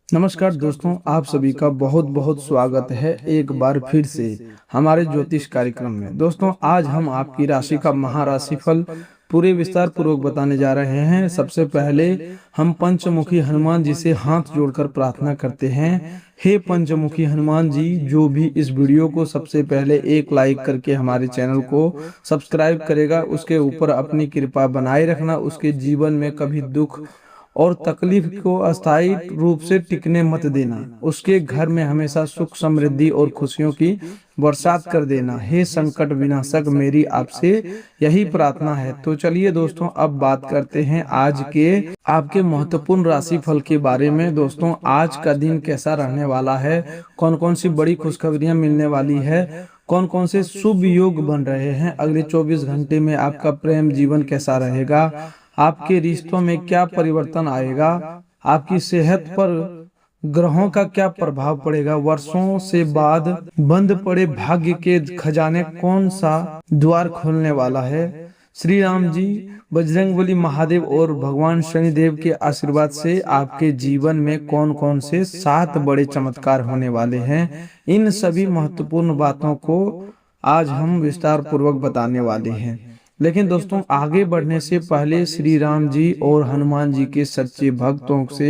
नमस्कार दोस्तों, आप सभी का बहुत बहुत स्वागत है एक बार फिर से हमारे ज्योतिष कार्यक्रम में। दोस्तों, आज हम आपकी राशि का महाराशि फल पूरे विस्तार पूर्वक बताने जा रहे हैं। सबसे पहले हम पंचमुखी हनुमान जी से हाथ जोड़कर प्रार्थना करते हैं। हे पंचमुखी हनुमान जी, जो भी इस वीडियो को सबसे पहले एक लाइक करके हमारे चैनल को सब्सक्राइब करेगा, उसके ऊपर अपनी कृपा बनाए रखना। उसके जीवन में कभी दुख और तकलीफ को अस्थायी रूप से टिकने मत देना। उसके घर में हमेशा सुख समृद्धि और खुशियों की बरसात कर देना। हे संकट विनाशक, मेरी आपसे यही प्रार्थना है। तो चलिए दोस्तों, अब बात करते हैं आज के आपके महत्वपूर्ण राशि फल के बारे में। दोस्तों, आज का दिन कैसा रहने वाला है, कौन कौन सी बड़ी खुशखबरियां मिलने वाली है, कौन कौन से शुभ योग बन रहे हैं, अगले 24 घंटे में आपका प्रेम जीवन कैसा रहेगा, आपके रिश्तों में क्या परिवर्तन आएगा, आपकी सेहत पर ग्रहों का क्या प्रभाव पड़ेगा, वर्षों से बाद बंद पड़े भाग्य के खजाने कौन सा द्वार खोलने वाला है, श्री राम जी, बजरंगबली महादेव और भगवान शनिदेव के आशीर्वाद से आपके जीवन में कौन कौन से 7 बड़े चमत्कार होने वाले हैं, इन सभी महत्वपूर्ण बातों को आज हम विस्तार पूर्वक बताने वाले हैं। लेकिन दोस्तों, आगे बढ़ने से पहले श्री राम जी और हनुमान जी के सच्चे भक्तों से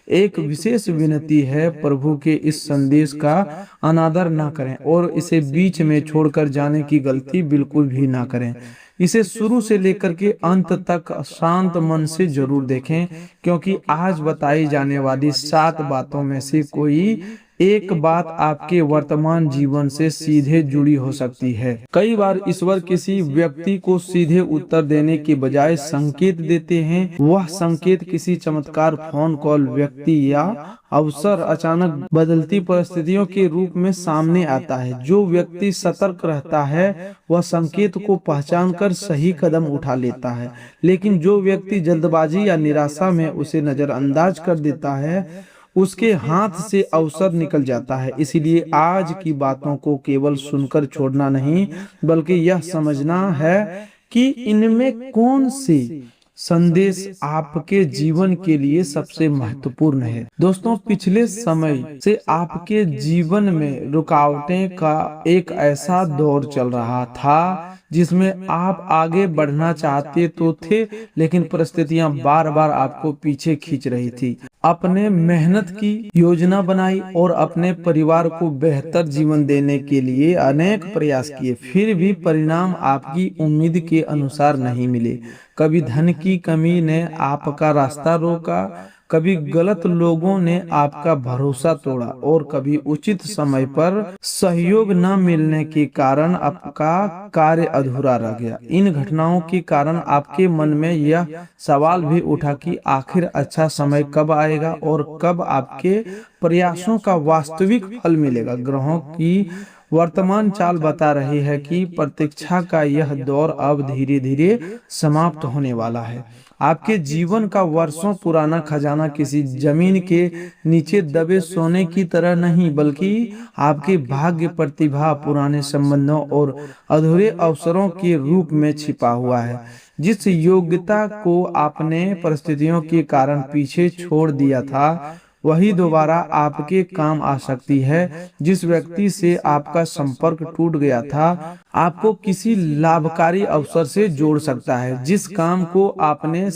एक विशेष विनती है। प्रभु के इस संदेश का अनादर ना करें और इसे बीच में छोड़कर जाने की गलती बिल्कुल भी ना करें। इसे शुरू से लेकर के अंत तक शांत मन से जरूर देखें, क्योंकि आज बताई जाने वाली 7 बातों में से कोई एक बात आपके वर्तमान जीवन से सीधे जुड़ी हो सकती है। कई बार ईश्वर किसी व्यक्ति को सीधे उत्तर देने के बजाय संकेत देते हैं। वह संकेत किसी चमत्कार, फोन कॉल, व्यक्ति या अवसर, अचानक बदलती परिस्थितियों के रूप में सामने आता है। जो व्यक्ति सतर्क रहता है वह संकेत को पहचान कर सही कदम उठा लेता है, लेकिन जो व्यक्ति जल्दबाजी या निराशा में उसे नजरअंदाज कर देता है, उसके हाथ से अवसर निकल जाता है। इसीलिए आज की बातों को केवल सुनकर छोड़ना नहीं, बल्कि यह समझना है कि इनमें कौन से संदेश आपके जीवन के लिए सबसे महत्वपूर्ण है। दोस्तों, पिछले समय से आपके जीवन में रुकावटें का एक ऐसा दौर चल रहा था जिसमें आप आगे बढ़ना चाहते तो थे, लेकिन परिस्थितियां बार बार आपको पीछे खींच रही थी। अपने मेहनत की योजना बनाई और अपने परिवार को बेहतर जीवन देने के लिए अनेक प्रयास किए, फिर भी परिणाम आपकी उम्मीद के अनुसार नहीं मिले। कभी धन की कमी ने आपका रास्ता रोका, कभी गलत लोगों ने आपका भरोसा तोड़ा और कभी उचित समय पर सहयोग न मिलने के कारण आपका कार्य अधूरा रह गया। इन घटनाओं के कारण आपके मन में यह सवाल भी उठा कि आखिर अच्छा समय कब आएगा और कब आपके प्रयासों का वास्तविक फल मिलेगा। ग्रहों की वर्तमान चाल बता रही है कि प्रतीक्षा का यह दौर अब धीरे धीरे समाप्त होने वाला है। आपके जीवन का वर्षों पुराना खजाना किसी जमीन के नीचे दबे सोने की तरह नहीं, बल्कि आपके भाग्य, प्रतिभा, पुराने संबंधों और अधूरे अवसरों के रूप में छिपा हुआ है। जिस योग्यता को आपने परिस्थितियों के कारण पीछे छोड़ दिया था, वही दोबारा आपके काम आ सकती है। जिस व्यक्ति से आपका संपर्क टूट गया था, आपको किसी लाभकारी अवसर से जोड़ सकता है। जिस काम को आपने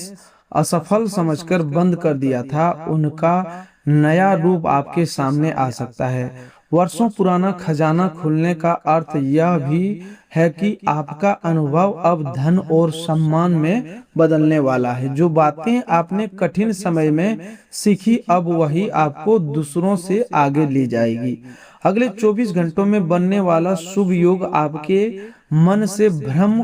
असफल समझकर बंद कर दिया था, उनका नया रूप आपके सामने आ सकता है। वर्षों पुराना खजाना खुलने का अर्थ यह भी है कि आपका अनुभव अब धन और सम्मान में बदलने वाला है। जो बातें आपने कठिन समय में सीखी, अब वही आपको दूसरों से आगे ले जाएगी। अगले 24 घंटों में बनने वाला शुभ योग आपके मन से भ्रम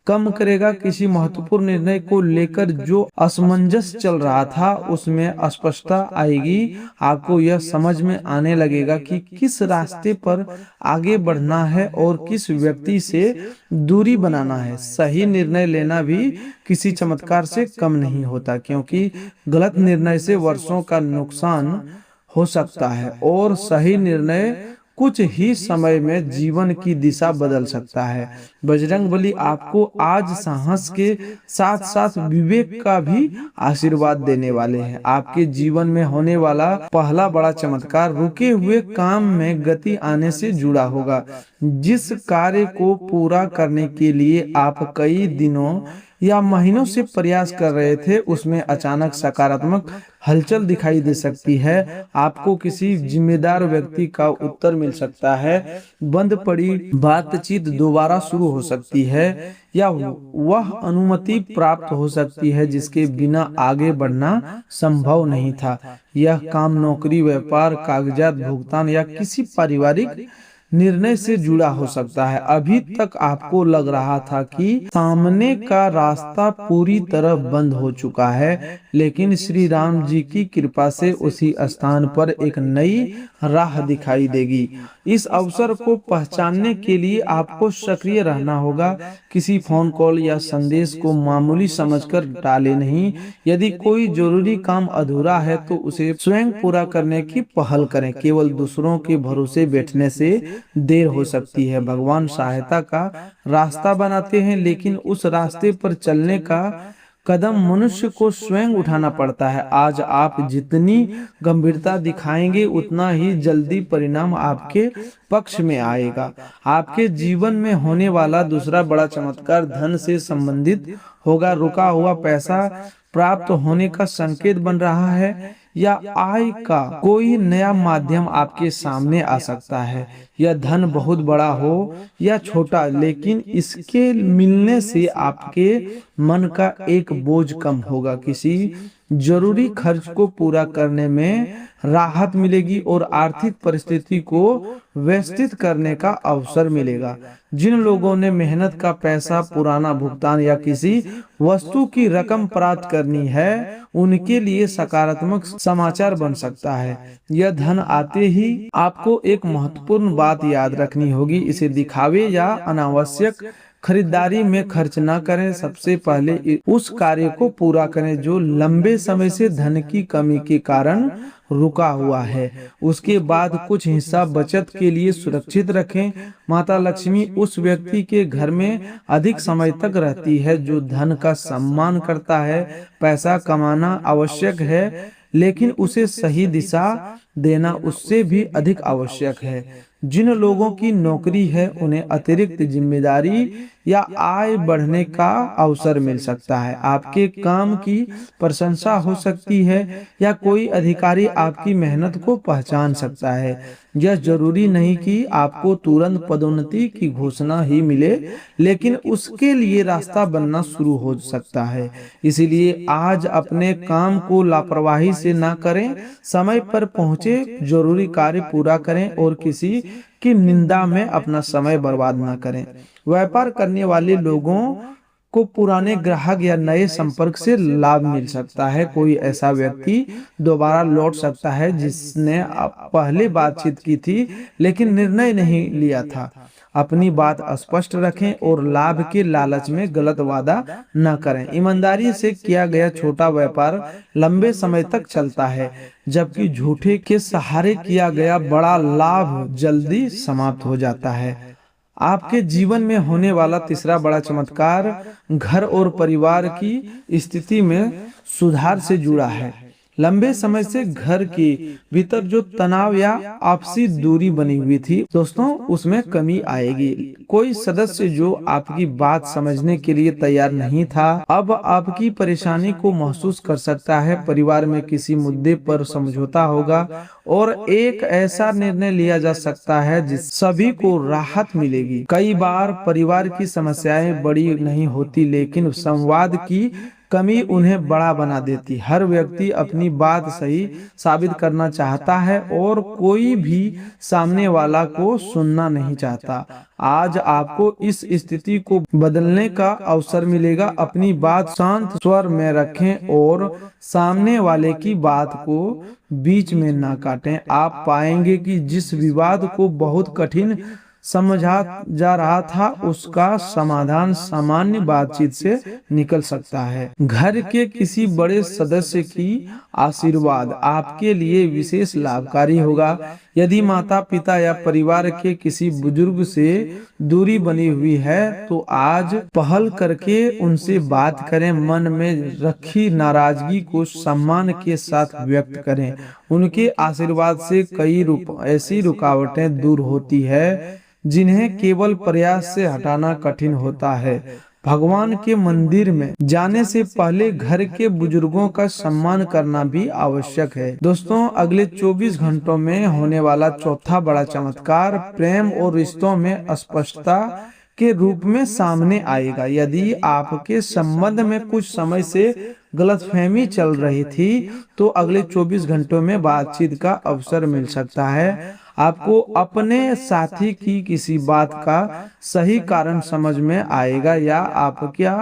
कम करेगा। किसी महत्वपूर्ण निर्णय को लेकर जो असमंजस चल रहा था, उसमें स्पष्टता आएगी। आपको यह समझ में आने लगेगा कि किस रास्ते पर आगे बढ़ना है और किस व्यक्ति से दूरी बनाना है। सही निर्णय लेना भी किसी चमत्कार से कम नहीं होता, क्योंकि गलत निर्णय से वर्षों का नुकसान हो सकता है और सही निर्णय कुछ ही समय में जीवन की दिशा बदल सकता है। बजरंगबली आपको आज साहस के साथ साथ विवेक का भी आशीर्वाद देने वाले हैं। आपके जीवन में होने वाला पहला बड़ा चमत्कार रुके हुए काम में गति आने से जुड़ा होगा। जिस कार्य को पूरा करने के लिए आप कई दिनों या महीनों से प्रयास कर रहे थे, उसमें अचानक सकारात्मक हलचल दिखाई दे सकती है। आपको किसी जिम्मेदार व्यक्ति का उत्तर मिल सकता है, बंद पड़ी बातचीत दोबारा शुरू हो सकती है, या वह अनुमति प्राप्त हो सकती है जिसके बिना आगे बढ़ना संभव नहीं था। यह काम नौकरी, व्यापार, कागजात, भुगतान या किसी पारिवारिक निर्णय से जुड़ा हो सकता है। अभी तक आपको लग रहा था कि सामने का रास्ता पूरी तरह बंद हो चुका है, लेकिन श्री राम जी की कृपा से उसी स्थान पर एक नई राह दिखाई देगी। इस अवसर को पहचानने के लिए आपको सक्रिय रहना होगा। किसी फोन कॉल या संदेश को मामूली समझकर टाले नहीं। यदि कोई जरूरी काम अधूरा है तो उसे स्वयं पूरा करने की पहल करें। केवल दूसरों के भरोसे बैठने से देर हो सकती है। भगवान सहायता का रास्ता बनाते हैं, लेकिन उस रास्ते पर चलने का कदम मनुष्य को स्वयं उठाना पड़ता है। आज आप जितनी गंभीरता दिखाएंगे, उतना ही जल्दी परिणाम आपके पक्ष में आएगा। आपके जीवन में होने वाला दूसरा बड़ा चमत्कार धन से संबंधित होगा। रुका हुआ पैसा प्राप्त होने का संकेत बन रहा है, या आय का कोई नया माध्यम आपके सामने आ सकता है। यह धन बहुत बड़ा हो या छोटा, लेकिन इसके मिलने से आपके मन का एक बोझ कम होगा। किसी जरूरी खर्च को पूरा करने में राहत मिलेगी और आर्थिक परिस्थिति को व्यवस्थित करने का अवसर मिलेगा। जिन लोगों ने मेहनत का पैसा, पुराना भुगतान या किसी वस्तु की रकम प्राप्त करनी है, उनके लिए सकारात्मक समाचार बन सकता है। यह धन आते ही आपको एक महत्वपूर्ण बात याद रखनी होगी। इसे दिखावे या अनावश्यक खरीदारी में खर्च ना करें। सबसे पहले उस कार्य को पूरा करें जो लंबे समय से धन की कमी के कारण रुका हुआ है। उसके बाद कुछ हिस्सा बचत के लिए सुरक्षित रखें। माता लक्ष्मी उस व्यक्ति के घर में अधिक समय तक रहती है जो धन का सम्मान करता है। पैसा कमाना आवश्यक है, लेकिन उसे सही दिशा देना उससे भी अधिक आवश्यक है। जिन लोगों की नौकरी है, उन्हें अतिरिक्त जिम्मेदारी या आय बढ़ने का अवसर मिल सकता है। आपके काम की प्रशंसा हो सकती है, या कोई अधिकारी आपकी मेहनत को पहचान सकता है। यह जरूरी नहीं कि आपको तुरंत पदोन्नति की घोषणा ही मिले, लेकिन उसके लिए रास्ता बनना शुरू हो सकता है। इसीलिए आज अपने काम को लापरवाही से ना करें। समय पर पहुंचे, जरूरी कार्य पूरा करें और किसी की निंदा में अपना समय बर्बाद ना करें। व्यापार करने वाले लोगों को पुराने ग्राहक या नए संपर्क से लाभ मिल सकता है। कोई ऐसा व्यक्ति दोबारा लौट सकता है जिसने पहले बातचीत की थी लेकिन निर्णय नहीं लिया था। अपनी बात स्पष्ट रखें और लाभ के लालच में गलत वादा न करें। ईमानदारी से किया गया छोटा व्यापार लंबे समय तक चलता है, जबकि झूठे के सहारे किया गया बड़ा लाभ जल्दी समाप्त हो जाता है। आपके जीवन में होने वाला तीसरा बड़ा चमत्कार घर और परिवार की स्थिति में सुधार से जुड़ा है। लंबे समय से घर के भीतर जो तनाव या आपसी दूरी बनी हुई थी, दोस्तों, उसमें कमी आएगी। कोई सदस्य जो आपकी बात समझने के लिए तैयार नहीं था, अब आपकी परेशानी को महसूस कर सकता है। परिवार में किसी मुद्दे पर समझौता होगा और एक ऐसा निर्णय लिया जा सकता है जिस सभी को राहत मिलेगी। कई बार परिवार की समस्याएं बड़ी नहीं होती, लेकिन संवाद की कमी उन्हें बड़ा बना देती। हर व्यक्ति अपनी बात सही साबित करना चाहता है और कोई भी सामने वाला को सुनना नहीं चाहता। आज आपको इस स्थिति को बदलने का अवसर मिलेगा। अपनी बात शांत स्वर में रखें और सामने वाले की बात को बीच में ना काटें। आप पाएंगे कि जिस विवाद को बहुत कठिन समझा जा रहा था उसका समाधान सामान्य बातचीत से निकल सकता है। घर के किसी बड़े सदस्य की आशीर्वाद आपके लिए विशेष लाभकारी होगा। यदि माता पिता या परिवार के किसी बुजुर्ग से दूरी बनी हुई है तो आज पहल करके उनसे बात करें। मन में रखी नाराजगी को सम्मान के साथ व्यक्त करें। उनके आशीर्वाद से कई ऐसी रुकावटें दूर होती है जिन्हें केवल प्रयास से हटाना कठिन होता है। भगवान के मंदिर में जाने से पहले घर के बुजुर्गों का सम्मान करना भी आवश्यक है। दोस्तों, अगले 24 घंटों में होने वाला चौथा बड़ा चमत्कार प्रेम और रिश्तों में स्पष्टता के रूप में सामने आएगा। यदि आपके संबंध में कुछ समय से गलतफहमी चल रही थी तो अगले 24 घंटों में बातचीत का अवसर मिल सकता है। आपको अपने साथी की किसी बात का सही कारण समझ में आएगा या आपका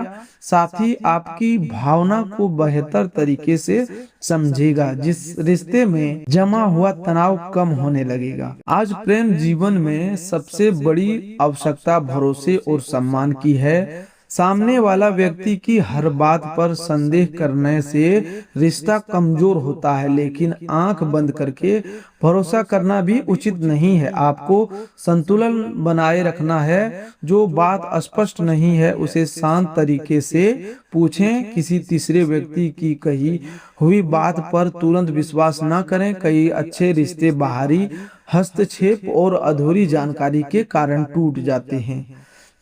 साथी आपकी भावना को बेहतर तरीके से समझेगा, जिस रिश्ते में जमा हुआ तनाव कम होने लगेगा। आज प्रेम जीवन में सबसे बड़ी आवश्यकता भरोसे और सम्मान की है। सामने वाला व्यक्ति की हर बात पर संदेह करने से रिश्ता कमजोर होता है, लेकिन आंख बंद करके भरोसा करना भी उचित नहीं है। आपको संतुलन बनाए रखना है। जो बात स्पष्ट नहीं है उसे शांत तरीके से पूछें। किसी तीसरे व्यक्ति की कही हुई बात पर तुरंत विश्वास न करें। कई अच्छे रिश्ते बाहरी हस्तक्षेप और अधूरी जानकारी के कारण टूट जाते हैं।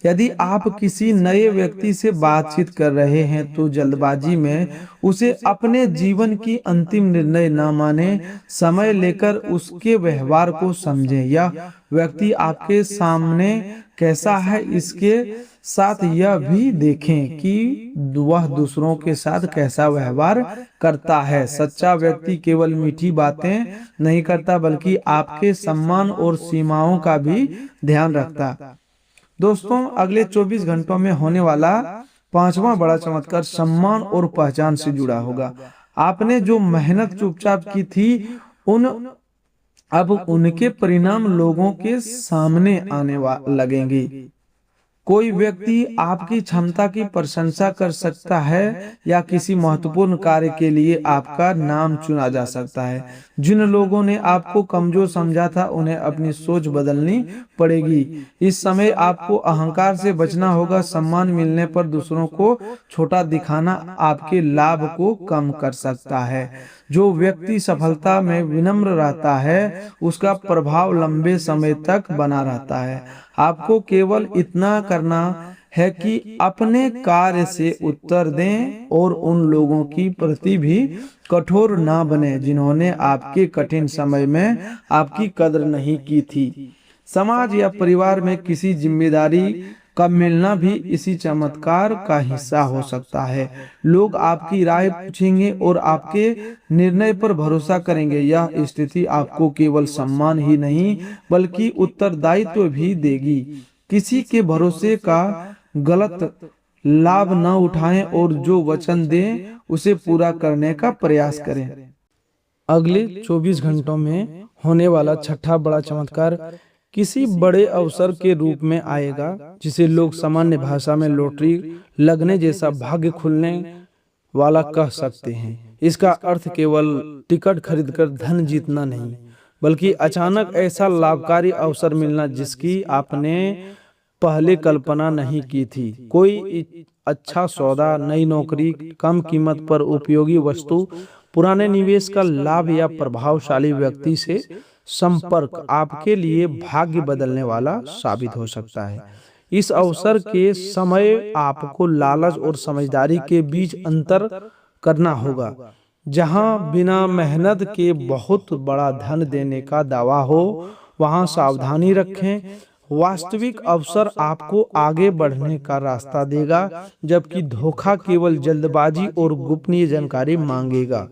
यदि आप किसी नए व्यक्ति से बातचीत कर रहे हैं तो जल्दबाजी में उसे अपने जीवन की अंतिम निर्णय न माने। समय लेकर उसके व्यवहार को समझें। यह व्यक्ति आपके सामने कैसा है, इसके साथ यह भी देखें कि वह दूसरों के साथ कैसा व्यवहार करता है। सच्चा व्यक्ति केवल मीठी बातें नहीं करता बल्कि आपके सम्मान और सीमाओं का भी ध्यान रखता। दोस्तों, अगले 24 घंटों में होने वाला पांचवा बड़ा चमत्कार सम्मान और पहचान से जुड़ा होगा। आपने जो मेहनत चुपचाप की थी अब उनके परिणाम लोगों के सामने आने लगेंगे। कोई व्यक्ति आपकी क्षमता की प्रशंसा कर सकता है या किसी महत्वपूर्ण कार्य के लिए आपका नाम चुना जा सकता है। जिन लोगों ने आपको कमजोर समझा था उन्हें अपनी सोच बदलनी पड़ेगी। इस समय आपको अहंकार से बचना होगा। सम्मान मिलने पर दूसरों को छोटा दिखाना आपके लाभ को कम कर सकता है। जो व्यक्ति सफलता में विनम्र रहता है उसका प्रभाव लंबे समय तक बना रहता है। आपको केवल इतना करना है कि अपने कार्य से उत्तर दें और उन लोगों की प्रति भी कठोर ना बने जिन्होंने आपके कठिन समय में आपकी कदर नहीं की थी। समाज या परिवार में किसी जिम्मेदारी का मिलना भी इसी चमत्कार का हिस्सा हो सकता है। लोग आपकी राय पूछेंगे और आपके निर्णय पर भरोसा करेंगे। यह स्थिति आपको केवल सम्मान ही नहीं बल्कि उत्तरदायित्व भी देगी। किसी के भरोसे का गलत लाभ न उठाएं और जो वचन दें उसे पूरा करने का प्रयास करें। अगले 24 घंटों में होने वाला छठा बड़ा चमत्कार किसी बड़े अवसर के रूप में आएगा, जिसे लोग सामान्य भाषा में लॉटरी लगने जैसा भाग्य खुलने वाला कह सकते हैं। इसका अर्थ केवल टिकट खरीदकर धन जीतना नहीं बल्कि अचानक ऐसा लाभकारी अवसर मिलना जिसकी आपने पहले कल्पना नहीं की थी। कोई अच्छा सौदा, नई नौकरी, कम कीमत पर उपयोगी वस्तु, पुराने निवेश का लाभ या प्रभावशाली व्यक्ति से संपर्क आपके लिए भाग्य बदलने वाला साबित हो सकता है। इस अवसर के समय आपको लालच और समझदारी के बीच अंतर करना होगा। जहां बिना मेहनत के बहुत बड़ा धन देने का दावा हो वहां सावधानी रखें। वास्तविक अवसर आपको आगे बढ़ने का रास्ता देगा, जबकि धोखा केवल जल्दबाजी और गोपनीय जानकारी मांगेगा।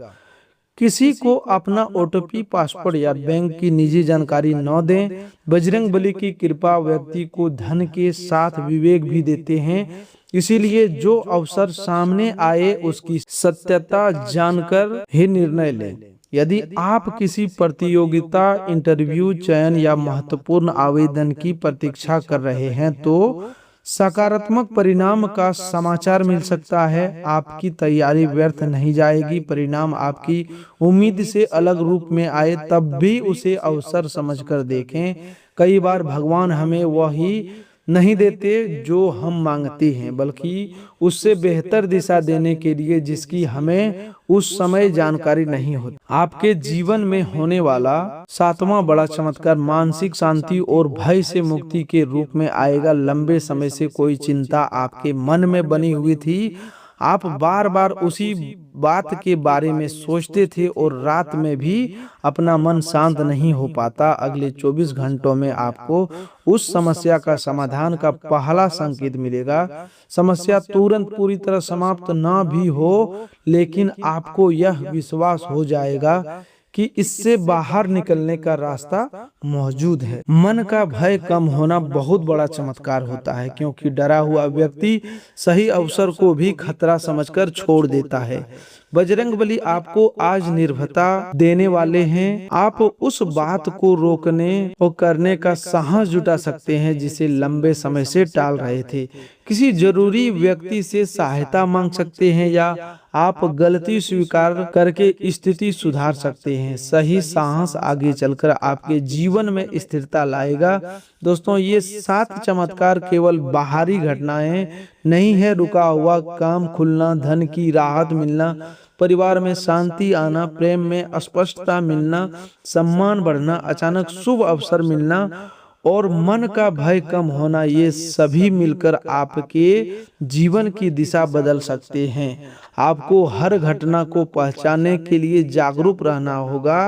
किसी को अपना ओटीपी, पासवर्ड या बैंक की निजी जानकारी न दें। बजरंग बली की कृपा व्यक्ति को धन के साथ विवेक भी देते हैं, इसीलिए जो अवसर सामने आए उसकी सत्यता जानकर ही निर्णय लें। यदि आप किसी प्रतियोगिता, इंटरव्यू, चयन या महत्वपूर्ण आवेदन की प्रतीक्षा कर रहे हैं तो सकारात्मक परिणाम का समाचार मिल सकता है। आपकी तैयारी व्यर्थ नहीं जाएगी। परिणाम आपकी उम्मीद से अलग रूप में आए तब भी उसे अवसर समझकर देखें। कई बार भगवान हमें वही नहीं देते जो हम मांगते हैं, बल्कि उससे बेहतर दिशा देने के लिए जिसकी हमें उस समय जानकारी नहीं होती। आपके जीवन में होने वाला 7वां बड़ा चमत्कार मानसिक शांति और भय से मुक्ति के रूप में आएगा। लंबे समय से कोई चिंता आपके मन में बनी हुई थी, आप बार बार उसी बात के बारे में सोचते थे और रात में भी अपना मन शांत नहीं हो पाता। अगले 24 घंटों में आपको उस समस्या का समाधान का पहला संकेत मिलेगा। समस्या तुरंत पूरी तरह समाप्त ना भी हो, लेकिन आपको यह विश्वास हो जाएगा कि इससे बाहर निकलने का रास्ता मौजूद है। मन का भय कम होना बहुत बड़ा चमत्कार होता है, क्योंकि डरा हुआ व्यक्ति सही अवसर को भी खतरा समझकर छोड़ देता है। बजरंगबली आपको आज निर्भयता देने वाले हैं। आप उस बात को रोकने और करने का साहस जुटा सकते हैं जिसे लंबे समय से टाल रहे थे। किसी जरूरी व्यक्ति से सहायता मांग सकते हैं या आप गलती स्वीकार करके स्थिति सुधार सकते हैं। सही साहस आगे चलकर आपके जीवन में स्थिरता लाएगा। दोस्तों, ये 7 चमत्कार केवल बाहरी घटनाएं नहीं है। रुका हुआ काम खुलना, धन की राहत मिलना, परिवार में शांति आना, प्रेम में स्पष्टता मिलना, सम्मान बढ़ना, अचानक शुभ अवसर मिलना और मन का भय कम होना, ये सभी मिलकर आपके जीवन की दिशा बदल सकते हैं। आपको हर घटना को पहचानने के लिए जागरूक रहना होगा।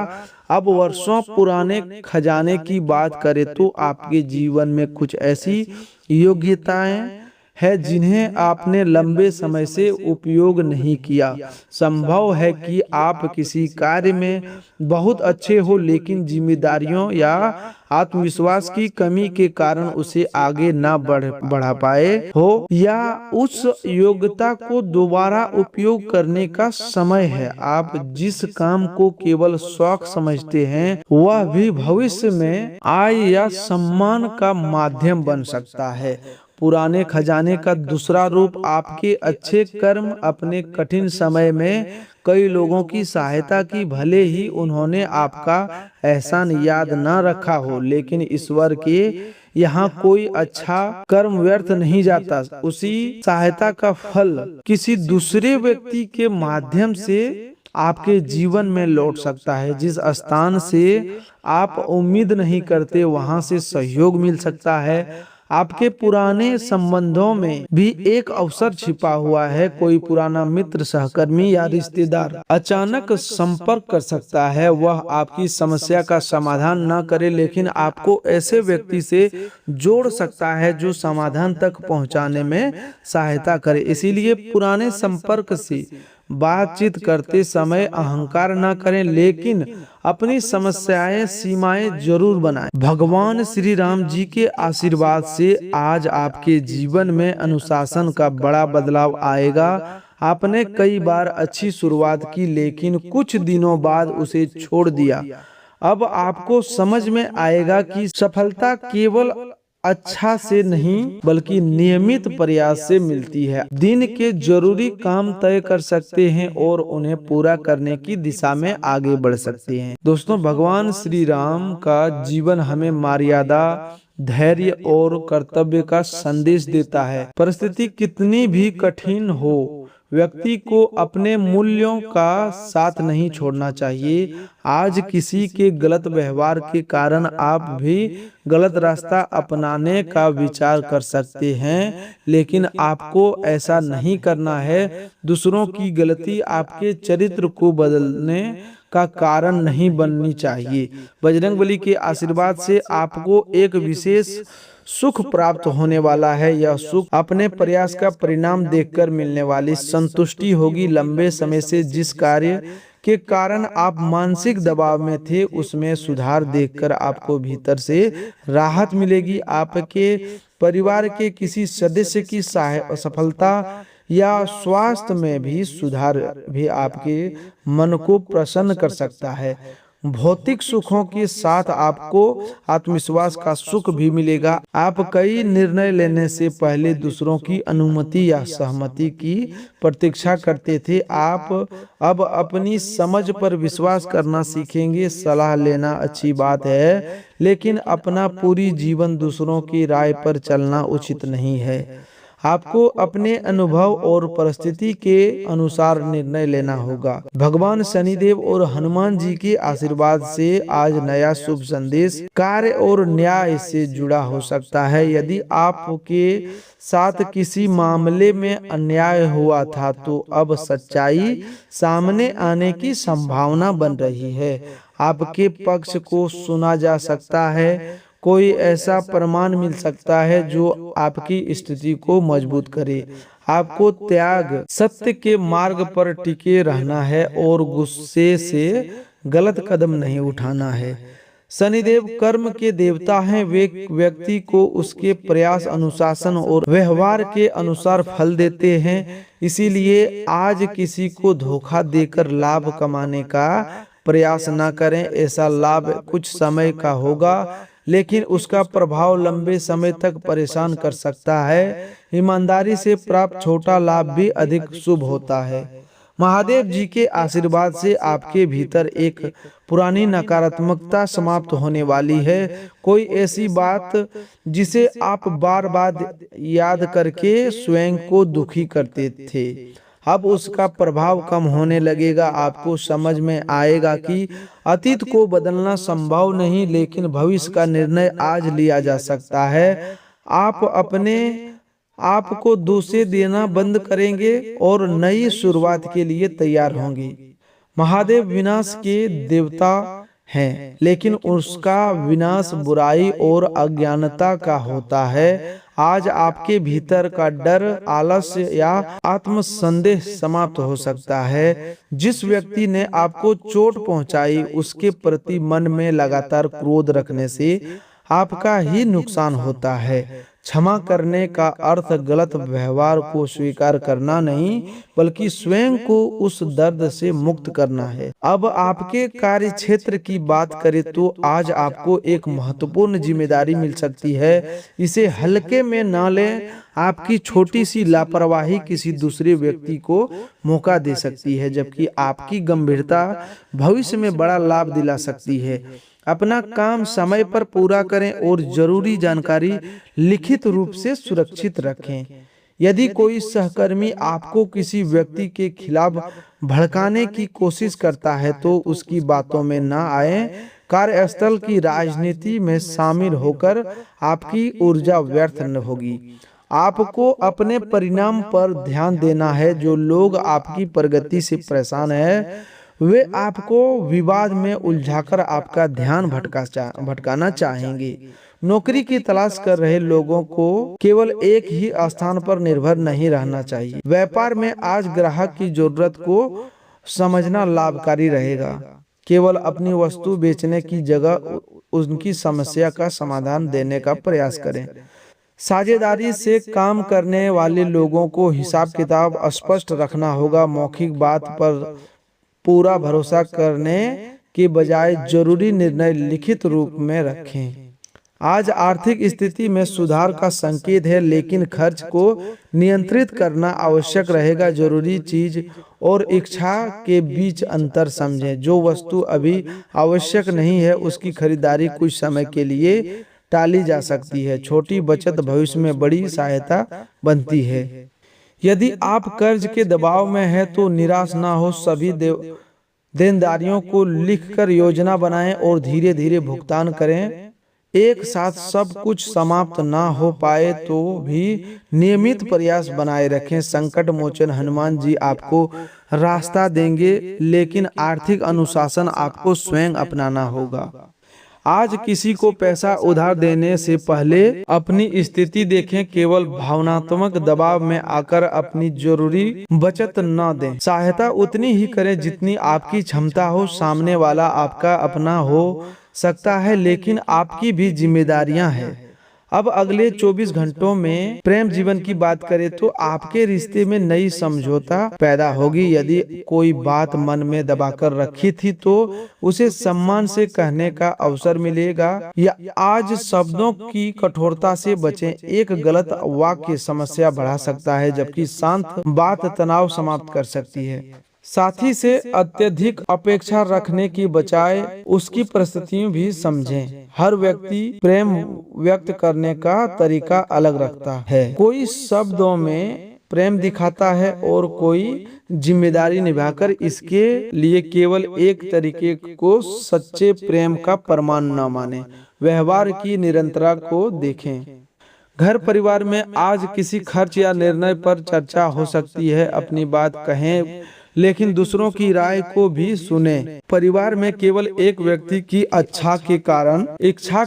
अब वर्षों पुराने खजाने की बात करें तो आपके जीवन में कुछ ऐसी योग्यताएं है जिन्हें आपने लंबे समय से उपयोग नहीं किया। संभव है कि आप किसी कार्य में बहुत अच्छे हो, लेकिन जिम्मेदारियों या आत्मविश्वास की कमी के कारण उसे आगे ना बढ़ा पाए हो, या उस योग्यता को दोबारा उपयोग करने का समय है। आप जिस काम को केवल शौक समझते हैं, वह भी भविष्य में आय या सम्मान का माध्यम बन सकता है। पुराने खजाने का दूसरा रूप आपके अच्छे कर्म। अपने कठिन समय में कई लोगों की सहायता की, भले ही उन्होंने आपका एहसान याद न रखा हो, लेकिन ईश्वर के यहाँ कोई अच्छा कर्म व्यर्थ नहीं जाता। उसी सहायता का फल किसी दूसरे व्यक्ति के माध्यम से आपके जीवन में लौट सकता है। जिस स्थान से आप उम्मीद नहीं करते, वहां से सहयोग मिल सकता है। आपके पुराने संबंधों में भी एक अवसर छिपा हुआ है। कोई पुराना मित्र, सहकर्मी या रिश्तेदार अचानक संपर्क कर सकता है। वह आपकी समस्या का समाधान न करे, लेकिन आपको ऐसे व्यक्ति से जोड़ सकता है जो समाधान तक पहुंचाने में सहायता करे। इसीलिए पुराने संपर्क से बातचीत करते समय अहंकार न करें, लेकिन अपनी समस्याएं, सीमाएं जरूर बनाएं। भगवान श्री राम जी के आशीर्वाद से आज आपके जीवन में अनुशासन का बड़ा बदलाव आएगा। आपने कई बार अच्छी शुरुआत की, लेकिन कुछ दिनों बाद उसे छोड़ दिया। अब आपको समझ में आएगा कि सफलता केवल अच्छा से नहीं बल्कि नियमित प्रयास से मिलती है। दिन के जरूरी काम तय कर सकते हैं और उन्हें पूरा करने की दिशा में आगे बढ़ सकते हैं। दोस्तों, भगवान श्री राम का जीवन हमें मर्यादा, धैर्य और कर्तव्य का संदेश देता है। परिस्थिति कितनी भी कठिन हो, व्यक्ति को अपने मूल्यों का साथ नहीं छोड़ना चाहिए। आज किसी के गलत व्यवहार के कारण आप भी गलत रास्ता अपनाने का विचार कर सकते हैं, लेकिन आपको ऐसा नहीं करना है। दूसरों की गलती आपके चरित्र को बदलने का कारण नहीं बननी चाहिए। बजरंगबली के आशीर्वाद से आपको एक विशेष सुख प्राप्त होने वाला है। यह सुख अपने प्रयास का परिणाम देखकर मिलने वाली संतुष्टि होगी। लंबे समय से जिस कार्य के कारण आप मानसिक दबाव में थे, उसमें सुधार देखकर आपको भीतर से राहत मिलेगी। आपके परिवार के किसी सदस्य की सफलता या स्वास्थ्य में भी सुधार भी आपके मन को प्रसन्न कर सकता है। भौतिक सुखों के साथ आपको आत्मविश्वास का सुख भी मिलेगा। आप कई निर्णय लेने से पहले दूसरों की अनुमति या सहमति की प्रतीक्षा करते थे। आप अब अपनी समझ पर विश्वास करना सीखेंगे। सलाह लेना अच्छी बात है, लेकिन अपना पूरी जीवन दूसरों की राय पर चलना उचित नहीं है। आपको अपने अनुभव और परिस्थिति के अनुसार निर्णय लेना होगा। भगवान शनिदेव और हनुमान जी के आशीर्वाद से आज नया शुभ संदेश कार्य और न्याय से जुड़ा हो सकता है। यदि आपके साथ किसी मामले में अन्याय हुआ था तो अब सच्चाई सामने आने की संभावना बन रही है। आपके पक्ष को सुना जा सकता है। कोई ऐसा प्रमाण मिल सकता है जो आपकी स्थिति को मजबूत करे। आपको त्याग, सत्य के मार्ग पर टिके रहना है और गुस्से से गलत कदम नहीं उठाना है। शनिदेव कर्म के देवता हैं। वे व्यक्ति को उसके प्रयास, अनुशासन और व्यवहार के अनुसार फल देते हैं। इसीलिए आज किसी को धोखा देकर लाभ कमाने का प्रयास न करें। ऐसा लाभ कुछ समय का होगा, लेकिन उसका प्रभाव लंबे समय तक परेशान कर सकता है। ईमानदारी से प्राप्त छोटा लाभ भी अधिक शुभ होता है। महादेव जी के आशीर्वाद से आपके भीतर एक पुरानी नकारात्मकता समाप्त होने वाली है। कोई ऐसी बात जिसे आप बार बार याद करके स्वयं को दुखी करते थे, अब उसका प्रभाव कम होने लगेगा। आपको समझ में आएगा कि अतीत को बदलना संभव नहीं, लेकिन भविष्य का निर्णय आज लिया जा सकता है। आप अपने आप को दोषे देना बंद करेंगे और नई शुरुआत के लिए तैयार होंगे। महादेव विनाश के देवता हैं, लेकिन उसका विनाश बुराई और अज्ञानता का होता है। आज आपके भीतर का डर, आलस्य या आत्मसंदेह समाप्त हो सकता है। जिस व्यक्ति ने आपको चोट पहुंचाई, उसके प्रति मन में लगातार क्रोध रखने से आपका ही नुकसान होता है। क्षमा करने का अर्थ गलत व्यवहार को स्वीकार करना नहीं, बल्कि स्वयं को उस दर्द से मुक्त करना है। अब आपके कार्य क्षेत्र की बात करें तो आज आपको एक महत्वपूर्ण जिम्मेदारी मिल सकती है। इसे हल्के में न लें। आपकी छोटी सी लापरवाही किसी दूसरे व्यक्ति को मौका दे सकती है, जबकि आपकी गंभीरता भविष्य में बड़ा लाभ दिला सकती है। अपना काम समय पर पूरा करें और जरूरी जानकारी लिखित रूप से सुरक्षित रखें। यदि कोई सहकर्मी आपको किसी व्यक्ति के खिलाफ भड़काने की कोशिश करता है तो उसकी बातों में ना आए। कार्यस्थल की राजनीति में शामिल होकर आपकी ऊर्जा व्यर्थ न होगी। आपको अपने परिणाम पर ध्यान देना है। जो लोग आपकी प्रगति से परेशान हैं, वे आपको विवाद में उलझाकर आपका ध्यान भटकाना चाहेंगे। नौकरी की तलाश कर रहे लोगों को केवल एक ही स्थान पर निर्भर नहीं रहना चाहिए। व्यापार में आज ग्राहक की जरूरत को समझना लाभकारी रहेगा। केवल अपनी वस्तु बेचने की जगह उनकी समस्या का समाधान देने का प्रयास करें। साझेदारी से काम करने वाले लोगों को हिसाब किताब स्पष्ट रखना होगा। मौखिक बात पर पूरा भरोसा करने के बजाय जरूरी निर्णय लिखित रूप में रखें। आज आर्थिक स्थिति में सुधार का संकेत है, लेकिन खर्च को नियंत्रित करना आवश्यक रहेगा। जरूरी चीज और इच्छा के बीच अंतर समझें। जो वस्तु अभी आवश्यक नहीं है, उसकी खरीदारी कुछ समय के लिए टाली जा सकती है। छोटी बचत भविष्य में बड़ी सहायता बनती है। यदि आप कर्ज के दबाव में हैं तो निराश ना हो। सभी देनदारियों को लिखकर योजना बनाएं और धीरे धीरे भुगतान करें। एक साथ सब कुछ समाप्त ना हो पाए तो भी नियमित प्रयास बनाए रखें। संकट मोचन हनुमान जी आपको रास्ता देंगे, लेकिन आर्थिक अनुशासन आपको स्वयं अपनाना होगा। आज किसी को पैसा उधार देने से पहले अपनी स्थिति देखें। केवल भावनात्मक दबाव में आकर अपनी जरूरी बचत न दें। सहायता उतनी ही करें जितनी आपकी क्षमता हो। सामने वाला आपका अपना हो सकता है, लेकिन आपकी भी जिम्मेदारियां हैं। अब अगले 24 घंटों में प्रेम जीवन की बात करें तो आपके रिश्ते में नई समझौता पैदा होगी। यदि कोई बात मन में दबाकर रखी थी तो उसे सम्मान से कहने का अवसर मिलेगा। या आज शब्दों की कठोरता से बचें। एक गलत वाक्य समस्या बढ़ा सकता है, जबकि शांत बात तनाव समाप्त कर सकती है। साथी से अत्यधिक अपेक्षा रखने की बजाय उसकी परिस्थितियां भी समझें। हर व्यक्ति प्रेम व्यक्त करने का तरीका अलग रखता है। कोई शब्दों में प्रेम दिखाता है और कोई जिम्मेदारी निभाकर इसके लिए केवल एक तरीके को सच्चे प्रेम का प्रमाण न माने। व्यवहार की निरंतरता को देखें। घर परिवार में आज किसी खर्च या निर्णय पर चर्चा हो सकती है। अपनी बात कहें लेकिन दूसरों की राय को भी सुने। परिवार में केवल एक व्यक्ति की इच्छा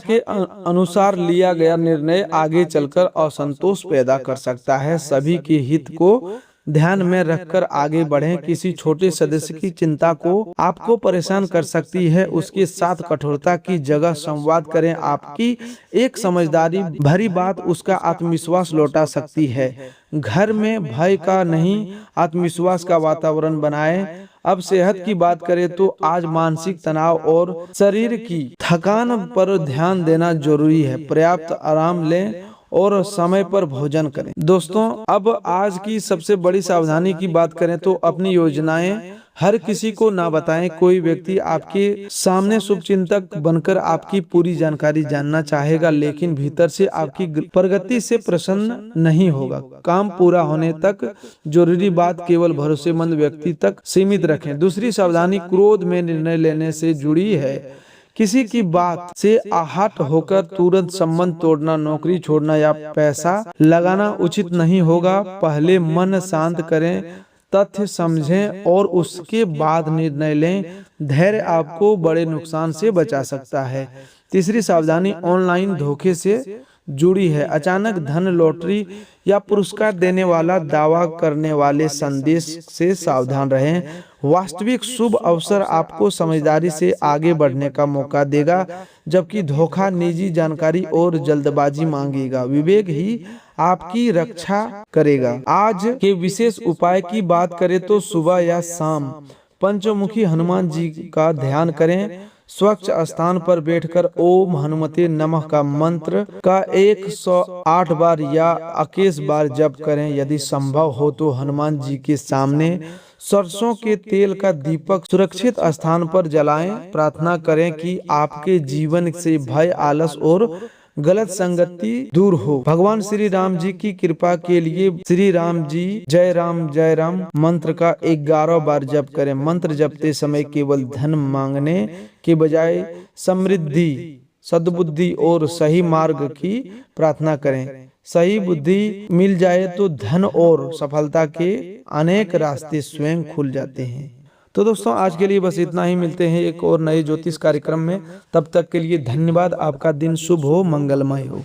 के अनुसार लिया गया निर्णय आगे चलकर असंतोष पैदा कर सकता है। सभी के हित को ध्यान में रखकर आगे बढ़ें। किसी छोटे सदस्य की चिंता को आपको परेशान कर सकती है, उसके साथ कठोरता की जगह संवाद करें। आपकी एक समझदारी भरी बात उसका आत्मविश्वास लौटा सकती है। घर में भय का नहीं, आत्मविश्वास का वातावरण बनाएं। अब सेहत की बात करें तो आज मानसिक तनाव और शरीर की थकान पर ध्यान देना जरूरी है। पर्याप्त आराम लें और समय पर भोजन करें। दोस्तों, अब आज की सबसे बड़ी सावधानी की बात करें तो अपनी योजनाएं हर किसी को ना बताएं। कोई व्यक्ति आपके सामने शुभचिंतक बनकर आपकी पूरी जानकारी जानना चाहेगा, लेकिन भीतर से आपकी प्रगति से प्रसन्न नहीं होगा। काम पूरा होने तक जरूरी बात केवल भरोसेमंद व्यक्ति तक सीमित रखें। दूसरी सावधानी क्रोध में निर्णय लेने से जुड़ी है। किसी की बात से आहत होकर तुरंत संबंध तोड़ना, नौकरी छोड़ना या पैसा लगाना उचित नहीं होगा। पहले मन शांत करें, तथ्य समझें और उसके बाद निर्णय लें। धैर्य आपको बड़े नुकसान से बचा सकता है। तीसरी सावधानी ऑनलाइन धोखे से जुड़ी है। अचानक धन, लॉटरी या पुरस्कार देने वाला दावा करने वाले संदेश से सावधान रहें। वास्तविक शुभ अवसर आपको समझदारी से आगे बढ़ने का मौका देगा, जबकि धोखा निजी जानकारी और जल्दबाजी मांगेगा। विवेक ही आपकी रक्षा करेगा। आज के विशेष उपाय की बात करें तो सुबह या शाम पंचमुखी हनुमान जी का ध्यान करें। स्वच्छ स्थान पर बैठकर ओम हनुमते नमः का मंत्र का 108 बार या 21 बार जप करें। यदि संभव हो तो हनुमान जी के सामने सरसों के तेल का दीपक सुरक्षित स्थान पर जलाएं। प्रार्थना करें कि आपके जीवन से भय, आलस और गलत संगति दूर हो। भगवान श्री राम जी की कृपा के लिए श्री राम जी जय राम मंत्र का 11 बार जप करें। मंत्र जपते समय केवल धन मांगने के बजाय समृद्धि, सद्बुद्धि और सही मार्ग की प्रार्थना करें। सही बुद्धि मिल जाए तो धन और सफलता के अनेक रास्ते स्वयं खुल जाते हैं। तो दोस्तों, आज के लिए बस इतना ही। मिलते हैं एक और नए ज्योतिष कार्यक्रम में। तब तक के लिए धन्यवाद। आपका दिन शुभ हो, मंगलमय हो।